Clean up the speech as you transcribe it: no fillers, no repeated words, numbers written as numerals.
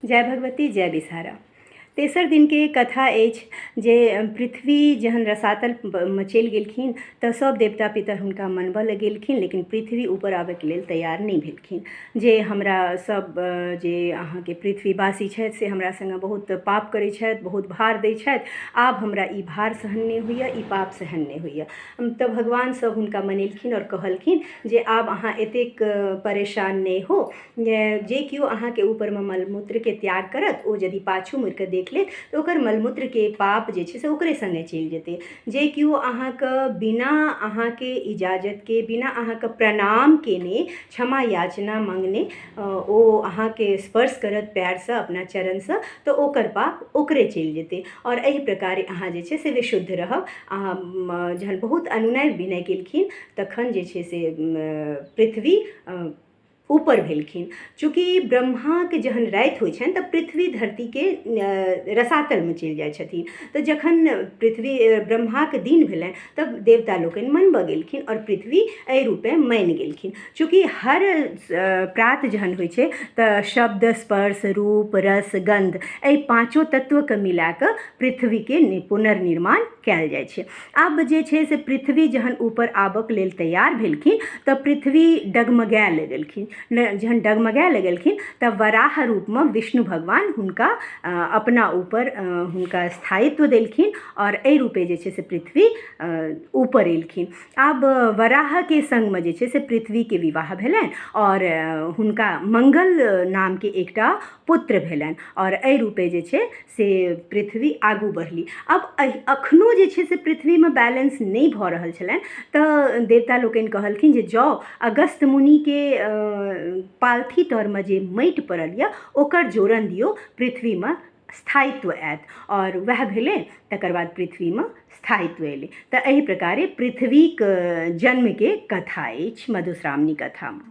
जय भगवती जय बिसहारा। तेसर दिन के कथा अछि जे पृथ्वी जहन रसातल चलि गेलखिन तऽ सब देवता पितर हुनका मनबऽ लगेलखिन, लेकिन पृथ्वी ऊपर आबैके लेल तैयार नहि भेलखिन। जे हमरा सब जे अहाँके पृथ्वीवासी छथि से हमरा सङ्गे बहुत पाप करै छथि, बहुत भार दै छथि, आब हमरा ई भार सहन नहि होइए, ई पाप सहन नहि होइए। तऽ भगवान सब हुनका मनेलखिन और कहलखिन जे आब अहाँ एतेक परेशान नहि हो, जे केओ अहाँके ऊपरमे मलमूत्रके त्याग करत ओ यदि पाछू मुड़ि कऽ देख लेत तऽ ओकर मलमूत्रके पाप जे छै से ओकरे सङ्गे चलि जेतै। जे केओ अहाँके बिना अहाँके इजाजतके, बिना अहाँके प्रणाम केने, क्षमा याचना मङ्गने ओ अहाँके स्पर्श करत पैरसँ, अपना चरणसँ, तऽ ओकर पाप ओकरे चलि जेतै। और एहि प्रकारे अहाँ जे छै से विशुद्ध रहब। अहाँ जहन बहुत अनुनय विनय केलखिन तखन जे छै से पृथ्वी ऊपर भेलखिन। चूँकि ब्रह्माके जहन राति होइ छनि तऽ पृथ्वी धरतीके रसातलमे चलि जाइ छथिन। तऽ जखन ब्रह्माके दिन भेलनि तब देवता लोकनि मनबऽ गेलखिन और पृथ्वी एहि रूपे मानि गेलखिन। चूँकि हर प्रात जहन होइ छै तऽ शब्द, स्पर्श, रूप, रस, गंध एहि पाँचों तत्वके मिला कऽ पृथ्वीके पुनर्निर्माण कयल जाइ छै। आब जे छै से पृथ्वी जहन ऊपर आबऽके लेल तैयार भेलखिन तऽ पृथ्वी डगमगाए लगलखिन। जहन डगमगाए लगलखिन तब वराह रूपमे विष्णु भगवान हुनका अपना ऊपर हुनका स्थायित्व देलखिन और एहि रूपे जे छै से पृथ्वी ऊपर एलखिन। आब वराहके सङ्गमे जे छै से पृथ्वीके विवाह भेलनि और हुनका मंगल नामके एकटा पुत्र भेलनि और एहि रूपे जे छै से पृथ्वी आगू बढ़ली। आब अखनो जे छै से पृथ्वीमे बैलेंस नहि भऽ रहल छलनि तऽ देवता लोकनि कहलखिन जे जाउ अगस्त मुनिके पालथी तरमे जे माटि पड़ल यऽ ओकर जोड़न दियौ, पृथ्वीमे स्थायित्व आयत। और वएह भेलै, तकर बाद पृथ्वीमे स्थायित्व एलै। तऽ एहि प्रकारे पृथ्वीके जन्मके कथा अछि मधुश्रावणी कथामे।